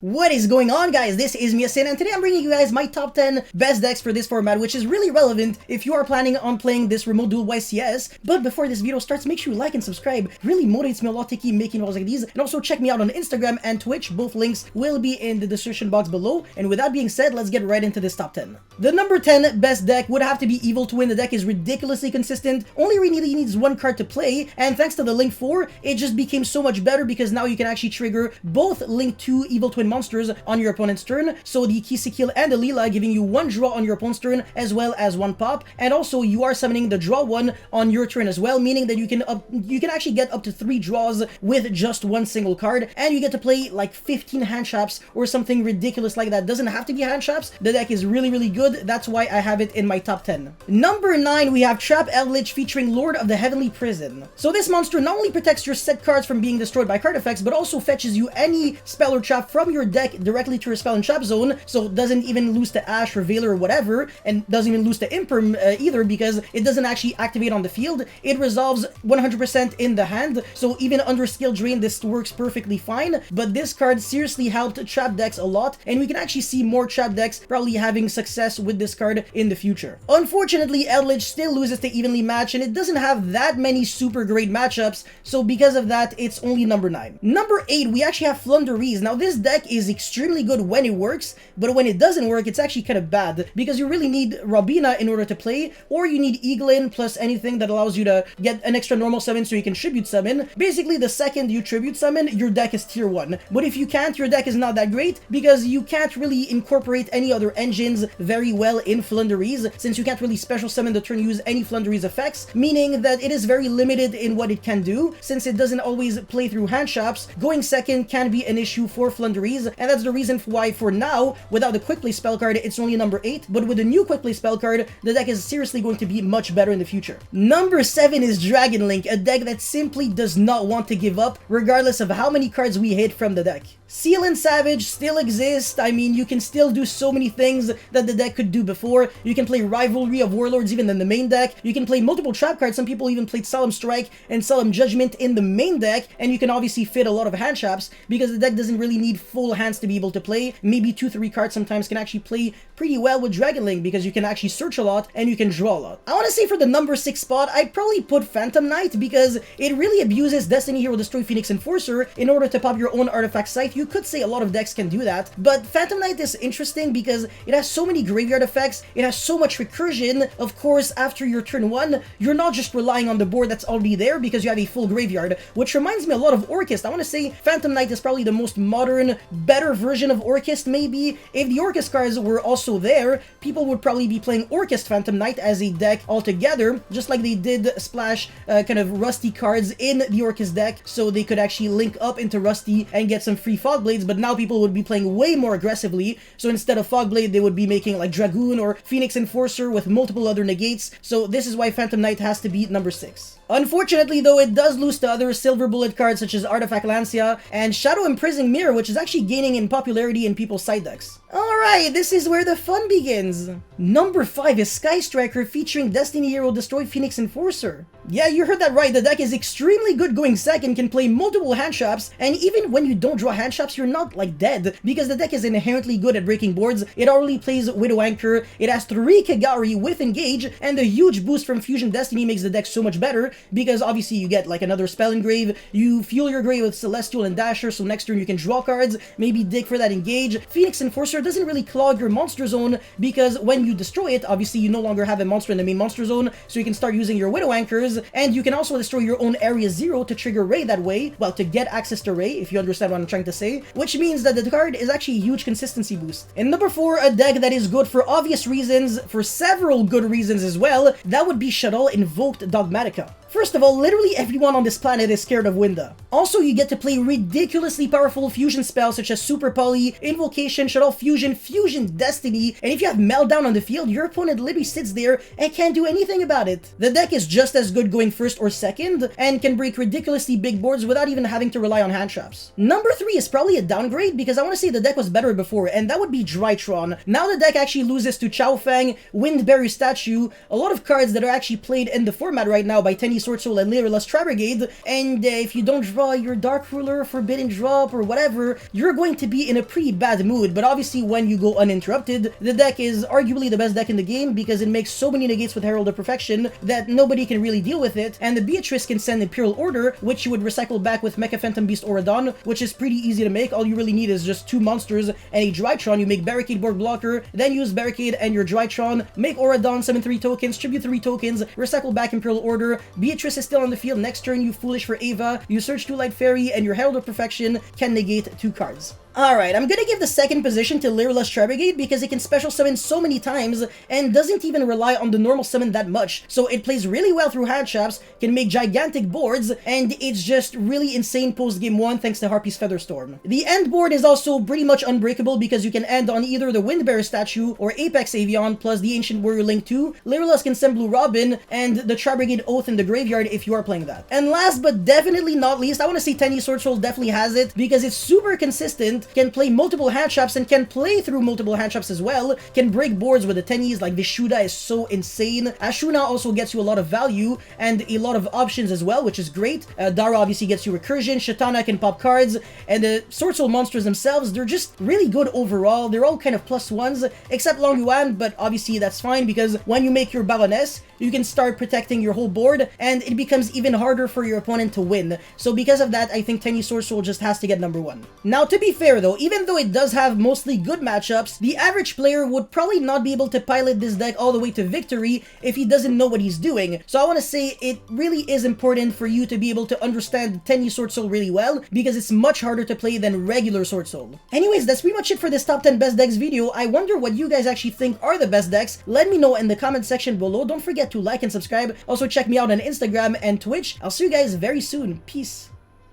What is going on, guys? This is Miasin, and today I'm bringing you guys my top 10 best decks for this format, which is really relevant if you are planning on playing this remote duel YCS. But before this video starts, make sure you like and subscribe. It really motivates me a lot to keep making videos like these. And also check me out on Instagram and Twitch. Both links will be in the description box below. And with that being said, let's get right into this top 10. The number 10 best deck would have to be Evil Twin. The deck is ridiculously consistent, only really needs one card to play, and thanks to the Link 4, it just became so much better because now you can actually trigger both Link 2 Evil Twin monsters on your opponent's turn, so the Kisikil and the Leela giving you one draw on your opponent's turn as well as one pop, and also you are summoning the draw one on your turn as well, meaning that you can actually get up to 3 draws with just one single card, and you get to play like 15 hand traps or something ridiculous like that. Doesn't have to be hand traps. The deck is really good. That's why I have it in my top 10. Number 9, we have Trap Eldritch featuring Lord of the Heavenly Prison. So this monster not only protects your set cards from being destroyed by card effects, but also fetches you any spell or trap from your deck directly to your spell and trap zone, so doesn't even lose to Ash or Veiler or whatever, and doesn't even lose to Imperm either, because it doesn't actually activate on the field. It resolves 100% in the hand, so even under skill drain this works perfectly fine. But this card seriously helped trap decks a lot, and we can actually see more trap decks probably having success with this card in the future. Unfortunately, Eldritch still loses to Evenly Match, and it doesn't have that many super great matchups, so because of that, it's only number 9. Number 8, we actually have FLINDERIES. Now this deck is extremely good when it works, but when it doesn't work, it's actually kind of bad, because you really need Robina in order to play, or you need Eaglin plus anything that allows you to get an extra normal summon so you can tribute summon. Basically, the second you tribute summon, your deck is tier 1. But if you can't, your deck is not that great, because you can't really incorporate any other engines very well in FLINDERIES, since you can't really special summon the turn use any FLINDERIES effects, meaning that it is very limited in what it can do, since it doesn't always play through hand traps. Going second can be an issue for FLINDERIES, and that's the reason why for now, without the quick play spell card, it's only number 8, but with the new quick play spell card, the deck is seriously going to be much better in the future. Number 7 is Dragon Link, a deck that simply does not want to give up, regardless of how many cards we hit from the deck. Seal and Savage still exist. I mean, you can still do so many things that the deck could do before. You can play Rivalry of Warlords even in the main deck. You can play multiple trap cards. Some people even played Solemn Strike and Solemn Judgment in the main deck, and you can obviously fit a lot of hand traps because the deck doesn't really need full hands to be able to play. Maybe 2-3 cards sometimes can actually play pretty well with Dragon Link because you can actually search a lot and you can draw a lot. I want to say for the number 6 spot, I'd probably put Phantom Knight because it really abuses Destiny Hero Destroy Phoenix Enforcer in order to pop your own artifact scythe. You could say a lot of decks can do that, but Phantom Knight is interesting because it has so many graveyard effects, it has so much recursion. Of course, after your turn 1, you're not just relying on the board that's already there because you have a full graveyard, which reminds me a lot of Orchest. I want to say Phantom Knight is probably the most modern, better version of Orchest maybe. If the Orchest cards were also there, people would probably be playing Orchest Phantom Knight as a deck altogether, just like they did splash kind of Rusty cards in the Orchest deck, so they could actually link up into Rusty and get some free Fog Blades. But now people would be playing way more aggressively, so instead of Fog Blade, they would be making like Dragoon or Phoenix Enforcer with multiple other negates, so this is why Phantom Knight has to be number 6. Unfortunately though, it does lose to other silver bullet cards such as Artifact Lancia and Shadow Imprisoning Mirror, which is actually gaining in popularity in people's side decks. Alright, this is where the fun begins. Number 5 is Sky Striker featuring Destiny Hero Destroy Phoenix Enforcer. Yeah, you heard that right, the deck is extremely good going second, can play multiple hand traps, and even when you don't draw hand traps, you're not like dead, because the deck is inherently good at breaking boards. It already plays Widow Anchor, it has 3 Kagari with Engage, and the huge boost from Fusion Destiny makes the deck so much better, because obviously you get like another Spell Engrave, you fuel your grave with Celestial and Dasher, so next turn you can draw cards, maybe dig for that Engage. Phoenix Enforcer doesn't really clog your monster zone, because when you destroy it, obviously you no longer have a monster in the main monster zone, so you can start using your Widow Anchors, and you can also destroy your own Area 0 to trigger Ray that way, well, to get access to Ray, if you understand what I'm trying to say, which means that the card is actually a huge consistency boost. And number 4, a deck that is good for obvious reasons, for several good reasons as well, that would be Shaddoll Invoked Dogmatica. First of all, literally everyone on this planet is scared of Winda. Also, you get to play ridiculously powerful fusion spells such as Super Poly, Invocation, Shaddoll Fusion, Fusion Destiny, and if you have Meltdown on the field, your opponent literally sits there and can't do anything about it. The deck is just as good good going first or second, and can break ridiculously big boards without even having to rely on hand traps. Number 3 is probably a downgrade because I want to say the deck was better before, and that would be Drytron. Now the deck actually loses to Chaofeng, Windberry Statue, a lot of cards that are actually played in the format right now by Tenyi Sword Soul and Literalist Travergate, and if you don't draw your Dark Ruler, Forbidden Drop, or whatever, you're going to be in a pretty bad mood. But obviously when you go uninterrupted, the deck is arguably the best deck in the game because it makes so many negates with Herald of Perfection that nobody can really deal with it, and the Beatrice can send Imperial Order, which you would recycle back with Mecha Phantom Beast Auradon, which is pretty easy to make. All you really need is just 2 monsters and a Drytron. You make Barricade Board Blocker, then use Barricade and your Drytron, make Auradon, summon 3 tokens, tribute 3 tokens, recycle back Imperial Order. Beatrice is still on the field. Next turn, you Foolish for Ava, you search 2 Light Fairy, and your Herald of Perfection can negate 2 cards. Alright, I'm gonna give the second position to Literalist Travergate because it can special summon so many times and doesn't even rely on the normal summon that much. So it plays really well through hand traps, can make gigantic boards, and it's just really insane post game 1 thanks to Harpy's Featherstorm. The end board is also pretty much unbreakable because you can end on either the Windbearer Statue or Apex Avion plus the Ancient Warrior Link 2. Literalist can send Blue Robin and the Travergate Oath in the graveyard if you are playing that. And last but definitely not least, I want to say Tenyi Sword Soul definitely has it because it's super consistent, can play multiple hand traps and can play through multiple hand traps as well, can break boards with the Tenyis. Like Vishuda is so insane. Ashuna also gets you a lot of value and a lot of options as well, which is great. Dara obviously gets you recursion, Shatana can pop cards, and the Sword Soul monsters themselves, they're just really good overall. They're all kind of +1s, except Long Yuan, but obviously that's fine because when you make your Baroness, you can start protecting your whole board, and it becomes even harder for your opponent to win. So because of that, I think Tenyi Sword Soul just has to get number 1. Now, to be fair though, even though it does have mostly good matchups, the average player would probably not be able to pilot this deck all the way to victory if he doesn't know what he's doing. So I want to say it really is important for you to be able to understand Tenyi Sword Soul really well because it's much harder to play than regular Sword Soul. Anyways, that's pretty much it for this top 10 best decks video. I wonder what you guys actually think are the best decks. Let me know in the comment section below. Don't forget to like and subscribe. Also check me out on Instagram and Twitch. I'll see you guys very soon. Peace.